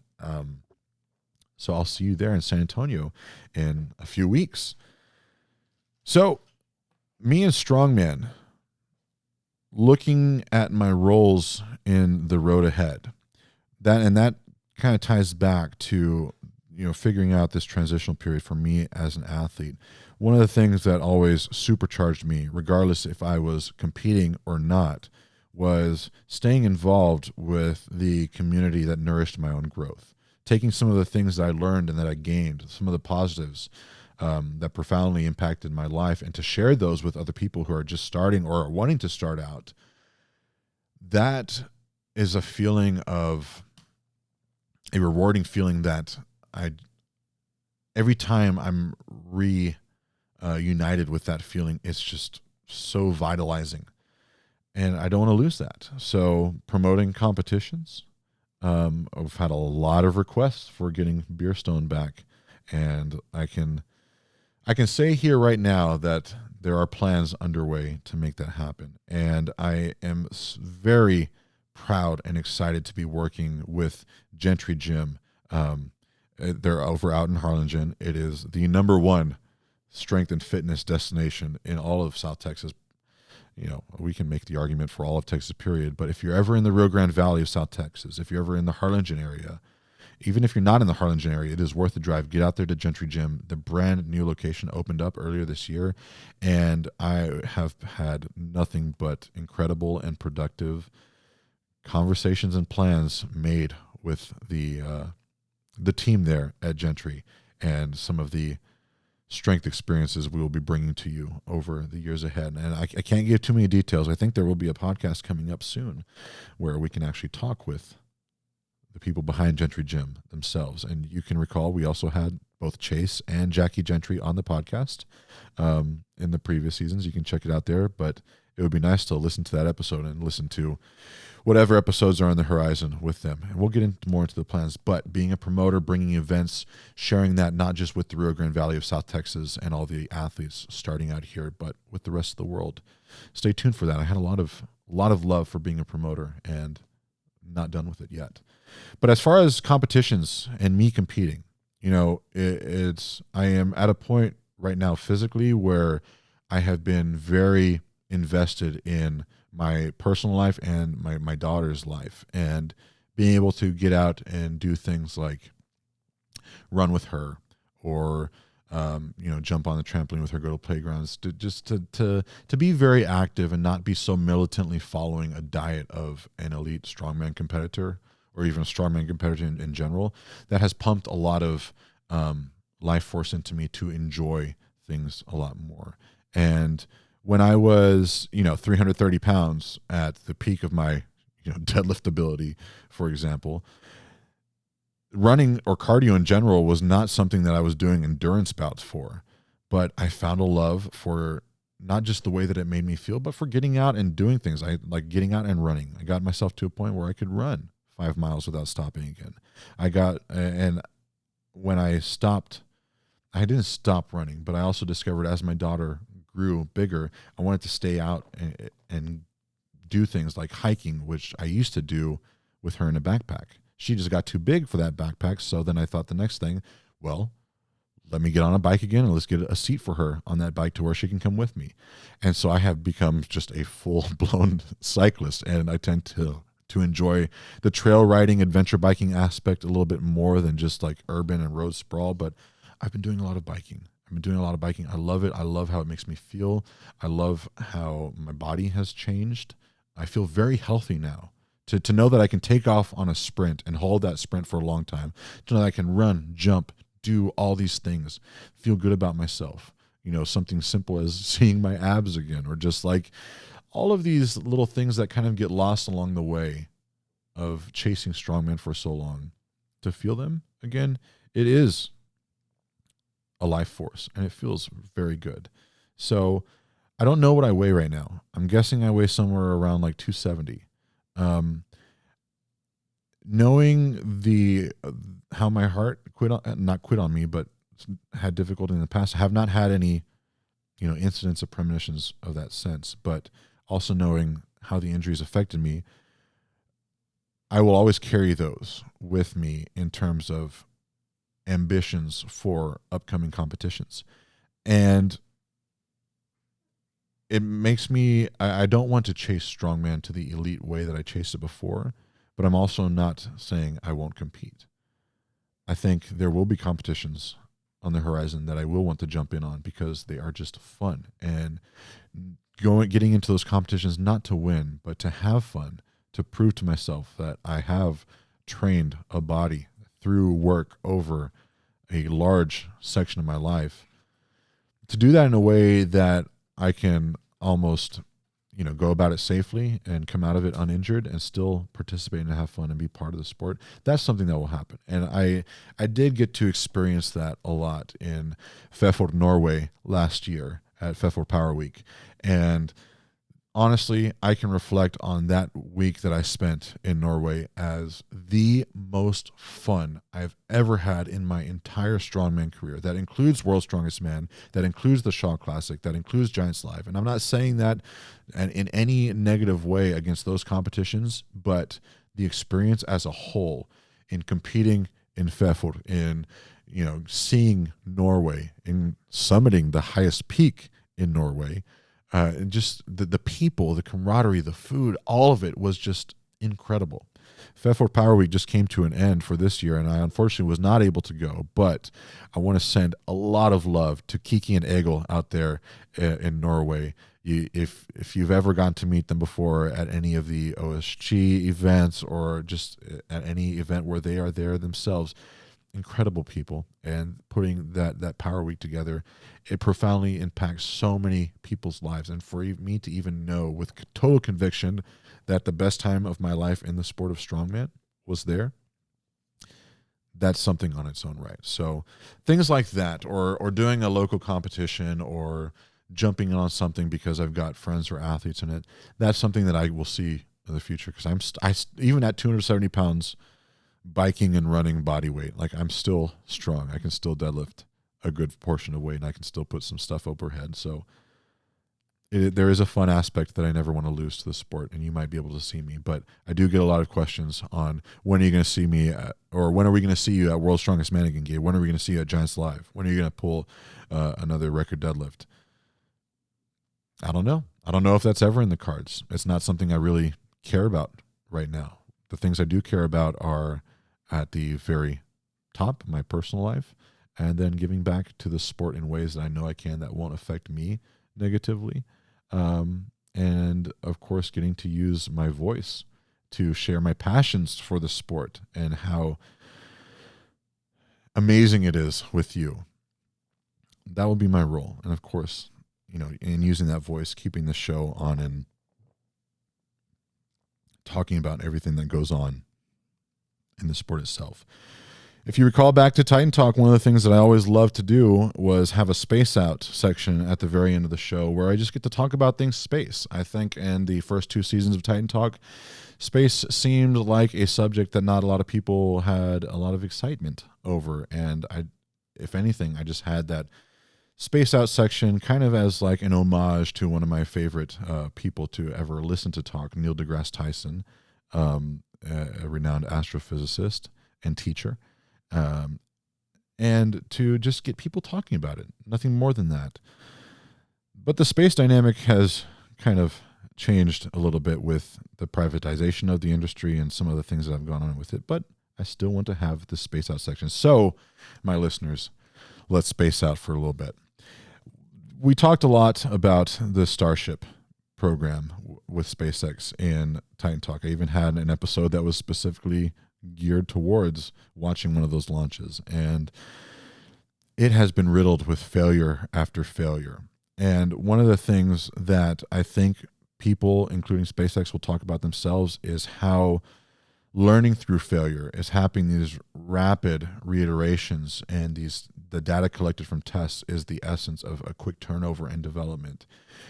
So I'll see you there in San Antonio in a few weeks. So me and Strongman, looking at my roles in the road ahead, that kind of ties back to, figuring out this transitional period for me as an athlete. One of the things that always supercharged me, regardless if I was competing or not, was staying involved with the community that nourished my own growth. Taking some of the things that I learned and that I gained, some of the positives that profoundly impacted my life, and to share those with other people who are just starting or are wanting to start out. That is a rewarding feeling that every time I'm reunited with that feeling, it's just so vitalizing. And I don't want to lose that. So promoting competitions, I've had a lot of requests for getting Beerstone back, and I can say here right now that there are plans underway to make that happen. And I am very proud and excited to be working with Gentry Gym. They're over out in Harlingen. It is the number one strength and fitness destination in all of South Texas. We can make the argument for all of Texas, period. But if you're ever in the Rio Grande Valley of South Texas, if you're ever in the Harlingen area, even if you're not in the Harlingen area, it is worth the drive. Get out there to Gentry Gym. The brand new location opened up earlier this year, and I have had nothing but incredible and productive conversations and plans made with the team there at Gentry, and some of the strength experiences we will be bringing to you over the years ahead. And I can't give too many details. I think there will be a podcast coming up soon where we can actually talk with the people behind Gentry Gym themselves. And you can recall we also had both Chase and Jackie Gentry on the podcast in the previous seasons. You can check it out there, but it would be nice to listen to that episode and listen to whatever episodes are on the horizon with them. And we'll get more into the plans. But being a promoter, bringing events, sharing that not just with the Rio Grande Valley of South Texas and all the athletes starting out here, but with the rest of the world. Stay tuned for that. I had a lot of love for being a promoter, and not done with it yet. But as far as competitions and me competing, I am at a point right now physically where I have been very invested in my personal life and my daughter's life, and being able to get out and do things like run with her, or jump on the trampoline with her, go to playgrounds, to be very active and not be so militantly following a diet of an elite strongman competitor, or even a strongman competitor in general. That has pumped a lot of life force into me to enjoy things a lot more. And when I was, 330 pounds at the peak of my, deadlift ability, for example, running or cardio in general was not something that I was doing endurance bouts for. But I found a love for not just the way that it made me feel, but for getting out and doing things. I like getting out and running. I got myself to a point where I could run 5 miles without stopping again. And when I stopped, I didn't stop running, but I also discovered as my daughter grew bigger, I wanted to stay out and do things like hiking, which I used to do with her in a backpack. She just got too big for that backpack. So then I thought the next thing, well, let me get on a bike again and let's get a seat for her on that bike to where she can come with me. And so I have become just a full-blown cyclist, and I tend to enjoy the trail riding, adventure biking aspect a little bit more than just like urban and road sprawl. But I've been doing a lot of biking. I've I've been doing a lot of biking. I love it. I love how it makes me feel. I love how my body has changed. I feel very healthy now. To know that I can take off on a sprint and hold that sprint for a long time, to know that I can run, jump, do all these things, feel good about myself. Something simple as seeing my abs again, or just like all of these little things that kind of get lost along the way of chasing strongman for so long. To feel them again, it is a life force, and it feels very good. So I don't know what I weigh right now. I'm guessing I weigh somewhere around like 270. Knowing how my heart not quit on me, but had difficulty in the past, I have not had any, incidents or premonitions of that sense, but also knowing how the injuries affected me, I will always carry those with me in terms of ambitions for upcoming competitions. And it makes me, I don't want to chase strongman to the elite way that I chased it before, but I'm also not saying I won't compete. I think there will be competitions on the horizon that I will want to jump in on because they are just fun. And getting into those competitions, not to win, but to have fun, to prove to myself that I have trained a body through work over a large section of my life, to do that in a way that I can almost, go about it safely and come out of it uninjured and still participate and have fun and be part of the sport. That's something that will happen. And I did get to experience that a lot in Fefjord, Norway last year at Fefjord Power Week. And honestly, I can reflect on that week that I spent in Norway as the most fun I've ever had in my entire strongman career. That includes World's Strongest Man, that includes the Shaw Classic, that includes Giants Live. And I'm not saying that in any negative way against those competitions, but the experience as a whole in competing in Fefjord, in seeing Norway, in summiting the highest peak in Norway, and just the people, the camaraderie, the food, all of it was just incredible. Fefjord Power Week just came to an end for this year, and I unfortunately was not able to go, but I want to send a lot of love to Kiki and Egil out there in Norway. If you've ever gotten to meet them before at any of the OSG events or just at any event where they are there themselves, incredible people, and putting that Power Week together, it profoundly impacts so many people's lives. And for me to even know with total conviction that the best time of my life in the sport of strongman was there, that's something on its own right. So things like that, or doing a local competition, or jumping on something because I've got friends who are athletes in it, that's something that I will see in the future, because even at 270 pounds, biking and running body weight, like I'm still strong. I can still deadlift a good portion of weight, and I can still put some stuff overhead. So there is a fun aspect that I never want to lose to the sport, and you might be able to see me. But I do get a lot of questions on when are you going to see me, or when are we going to see you at World's Strongest Man again, Gabe? When are we going to see you at Giants Live? When are you going to pull another record deadlift? I don't know. I don't know if that's ever in the cards. It's not something I really care about right now. The things I do care about are at the very top of my personal life, and then giving back to the sport in ways that I know I can that won't affect me negatively. And of course, getting to use my voice to share my passions for the sport and how amazing it is with you. That will be my role. And of course, in using that voice, keeping the show on and talking about everything that goes on in the sport itself. If you recall back to Titan Talk, one of the things that I always loved to do was have a space out section at the very end of the show where I just get to talk about things space. I think in the first 2 seasons of Titan Talk, space seemed like a subject that not a lot of people had a lot of excitement over. And if anything, I just had that space out section kind of as like an homage to one of my favorite people to ever listen to talk, Neil deGrasse Tyson, a renowned astrophysicist and teacher. And to just get people talking about it. Nothing more than that. But the space dynamic has kind of changed a little bit with the privatization of the industry and some of the things that have gone on with it. But I still want to have the space out section. So, my listeners, let's space out for a little bit. we talked a lot about the Starship program with SpaceX in Titan Talk. I even had an episode that was specifically geared towards watching one of those launches, and it has been riddled with failure after failure. And one of the things that I think people, including SpaceX, will talk about themselves is how learning through failure is happening. These rapid reiterations and the data collected from tests is the essence of a quick turnover and development.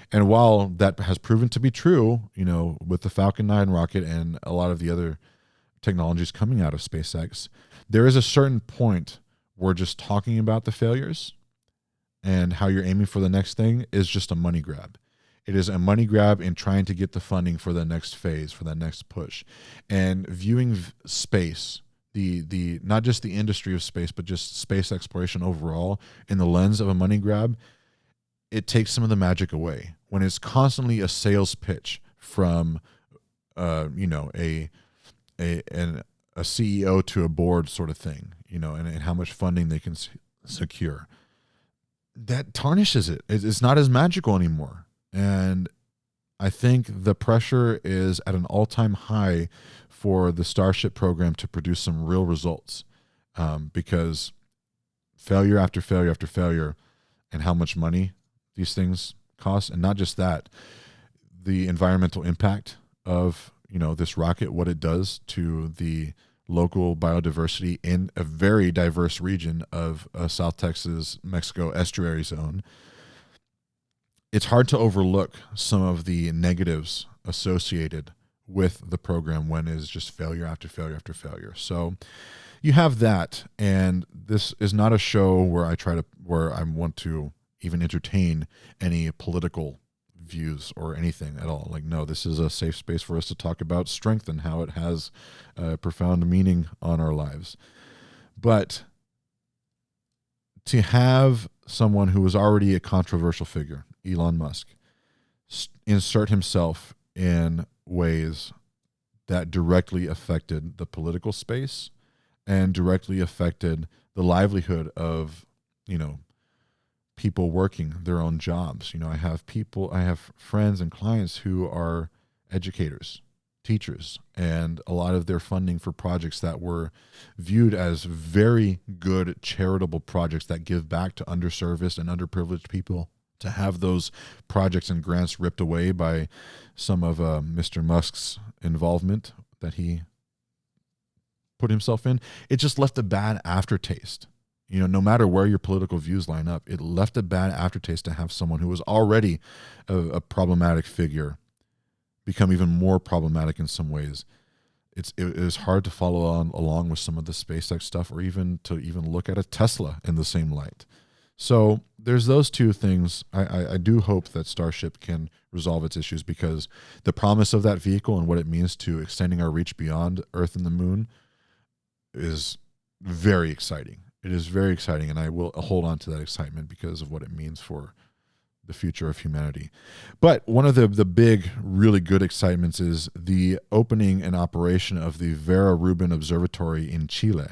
And while that has proven to be true, with the Falcon 9 rocket and a lot of the other technologies coming out of SpaceX, there is a certain point where just talking about the failures and how you're aiming for the next thing is just a money grab. It is a money grab in trying to get the funding for the next phase, for that next push. And viewing space, the not just the industry of space, but just space exploration overall in the lens of a money grab, it takes some of the magic away. When it's constantly a sales pitch from a CEO to a board sort of thing, and how much funding they can secure, that tarnishes it. It's not as magical anymore. And I think the pressure is at an all-time high for the Starship program to produce some real results, because failure after failure after failure, and how much money these things cost, and not just that, the environmental impact of this rocket, what it does to the local biodiversity in a very diverse region of South Texas, Mexico estuary zone. It's hard to overlook some of the negatives associated with the program when it is just failure after failure after failure. So you have that, and this is not a show where I want to even entertain any political views or anything at all. Like, no, this is a safe space for us to talk about strength and how it has a profound meaning on our lives. But to have someone who was already a controversial figure, Elon Musk, insert himself in ways that directly affected the political space and directly affected the livelihood of, people working their own jobs. I have friends and clients who are educators, teachers, and a lot of their funding for projects that were viewed as very good charitable projects that give back to underserviced and underprivileged people, to have those projects and grants ripped away by some of Mr. Musk's involvement that he put himself in, it just left a bad aftertaste. No matter where your political views line up, it left a bad aftertaste to have someone who was already a problematic figure become even more problematic in some ways. It is hard to follow along with some of the SpaceX stuff, or even to look at a Tesla in the same light. So there's those two things. I do hope that Starship can resolve its issues, because the promise of that vehicle and what it means to extending our reach beyond Earth and the Moon is very exciting. It is very exciting, and I will hold on to that excitement because of what it means for the future of humanity. But one of the big, really good excitements is the opening and operation of the Vera Rubin Observatory in Chile.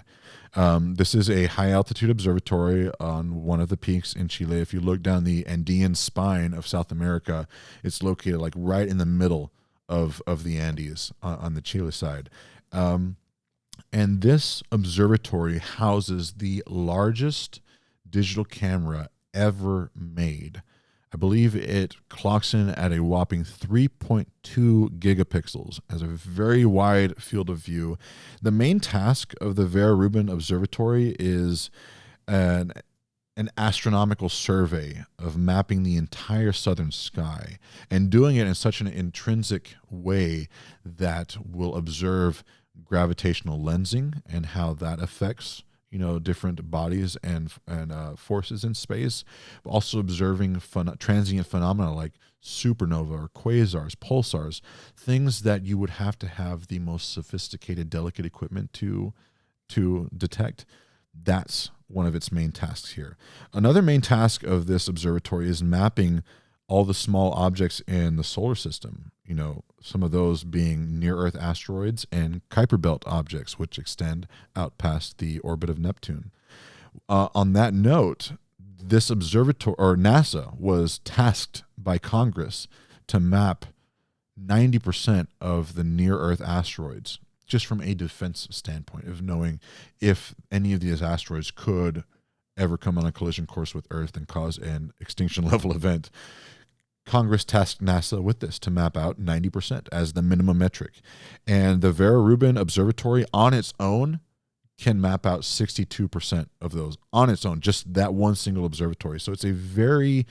This is a high-altitude observatory on one of the peaks in Chile. If you look down the Andean spine of South America, it's located like right in the middle of the Andes on the Chile side. And this observatory houses the largest digital camera ever made. I believe it clocks in at a whopping 3.2 gigapixels, as a very wide field of view. The main task of the Vera Rubin Observatory is an astronomical survey of mapping the entire southern sky, and doing it in such an intrinsic way that will observe gravitational lensing and how that affects different bodies and forces in space, but also observing transient phenomena like supernova or quasars, pulsars, things that you would have to have the most sophisticated, delicate equipment to detect. That's one of its main tasks here. Another main task of this observatory is mapping all the small objects in the solar system, some of those being near-Earth asteroids and Kuiper Belt objects, which extend out past the orbit of Neptune. On that note, this observatory, or NASA, was tasked by Congress to map 90% of the near-Earth asteroids, just from a defense standpoint of knowing if any of these asteroids could ever come on a collision course with Earth and cause an extinction level event. Congress tasked NASA with this to map out 90% as the minimum metric. And the Vera Rubin Observatory on its own can map out 62% of those on its own, just that one single observatory. So it's a very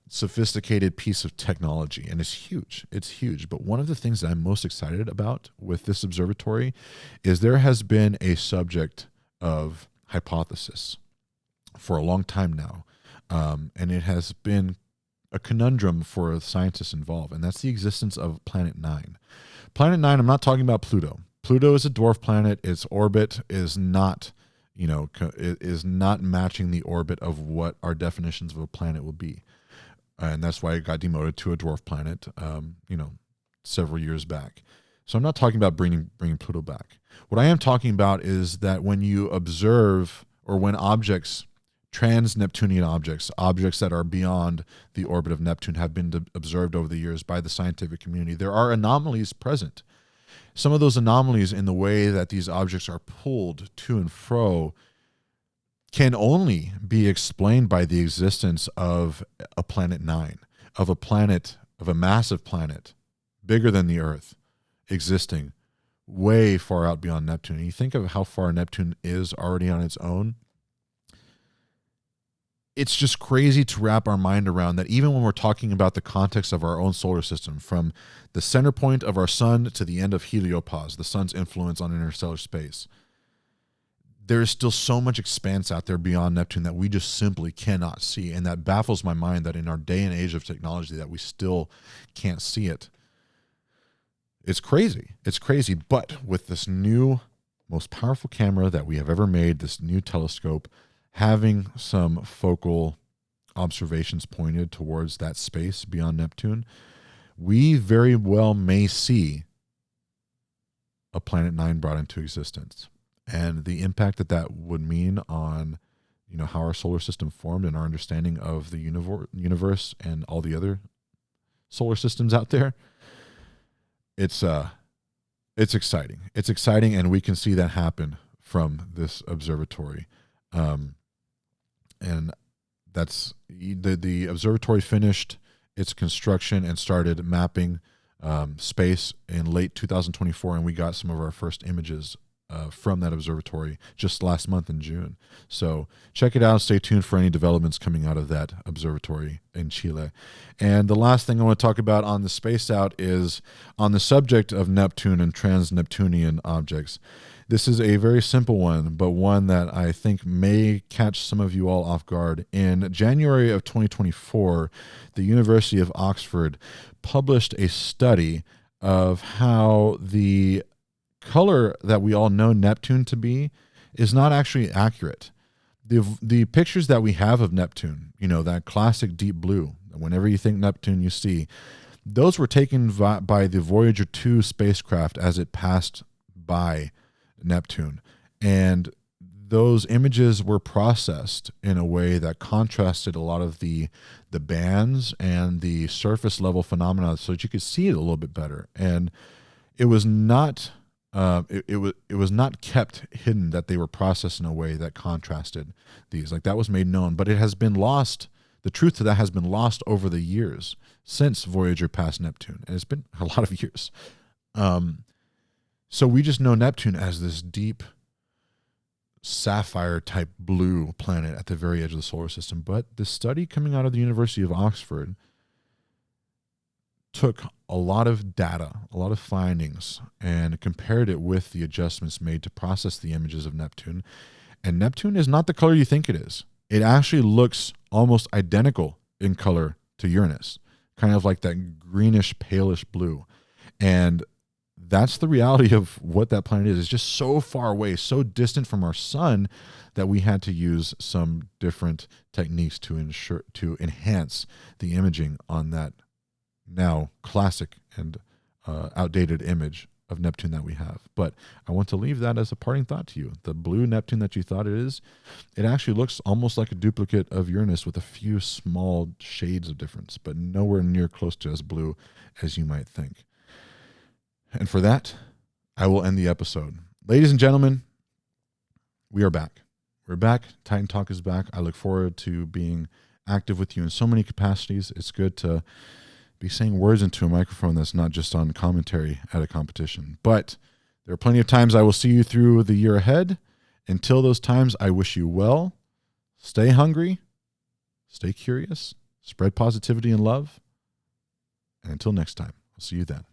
sophisticated piece of technology, and it's huge. It's huge. But one of the things that I'm most excited about with this observatory is there has been a subject of hypothesis for a long time now, and it has been a conundrum for scientists involved, and that's the existence of Planet 9. Planet 9, I'm not talking about Pluto. Pluto is a dwarf planet. Its orbit is not, is not matching the orbit of what our definitions of a planet will be. And that's why it got demoted to a dwarf planet, several years back. So I'm not talking about bringing Pluto back. What I am talking about is that when you observe, or when objects, trans-Neptunian objects that are beyond the orbit of Neptune, have been observed over the years by the scientific community, there are anomalies present. Some of those anomalies in the way that these objects are pulled to and fro can only be explained by the existence of a Planet 9, of a massive planet, bigger than the Earth, existing way far out beyond Neptune. And you think of how far Neptune is already on its own. It's just crazy to wrap our mind around that, even when we're talking about the context of our own solar system, from the center point of our sun to the end of heliopause, the sun's influence on interstellar space, there is still so much expanse out there beyond Neptune that we just simply cannot see. And that baffles my mind that in our day and age of technology that we still can't see it. It's crazy. It's crazy. But with this new, most powerful camera that we have ever made, this new telescope, having some focal observations pointed towards that space beyond Neptune, we very well may see a Planet 9 brought into existence. And the impact that would mean on, how our solar system formed and our understanding of the universe and all the other solar systems out there, it's exciting. It's exciting, and we can see that happen from this observatory. And that's the observatory finished its construction and started mapping space in late 2024, and we got some of our first images from that observatory just last month in June. So check it out. Stay tuned for any developments coming out of that observatory in Chile. And the last thing I want to talk about on the Space Out is on the subject of Neptune and trans-Neptunian objects. This is a very simple one, but one that I think may catch some of you all off guard. In January of 2024, the University of Oxford published a study of how the color that we all know Neptune to be is not actually accurate. The pictures that we have of Neptune, that classic deep blue, whenever you think Neptune you see, those were taken by the Voyager 2 spacecraft as it passed by Neptune. And those images were processed in a way that contrasted a lot of the bands and the surface level phenomena so that you could see it a little bit better. And it was not it was not kept hidden that they were processed in a way that contrasted these. Like, that was made known, but it has been lost. The truth to that has been lost over the years since Voyager passed Neptune, and it's been a lot of years. So we just know Neptune as this deep sapphire type blue planet at the very edge of the solar system. But this study coming out of the University of Oxford took a lot of data, a lot of findings, and compared it with the adjustments made to process the images of Neptune. And Neptune is not the color you think it is. It actually looks almost identical in color to Uranus, kind of like that greenish, palish blue. And that's the reality of what that planet is. It's just so far away, so distant from our sun, that we had to use some different techniques to enhance the imaging on that now classic and outdated image of Neptune that we have. But I want to leave that as a parting thought to you. The blue Neptune that you thought it is, it actually looks almost like a duplicate of Uranus with a few small shades of difference, but nowhere near close to as blue as you might think. And for that, I will end the episode. Ladies and gentlemen, we are back. We're back. Titan Talk is back. I look forward to being active with you in so many capacities. It's good to be saying words into a microphone that's not just on commentary at a competition. But there are plenty of times I will see you through the year ahead. Until those times, I wish you well. Stay hungry. Stay curious. Spread positivity and love. And until next time, I'll see you then.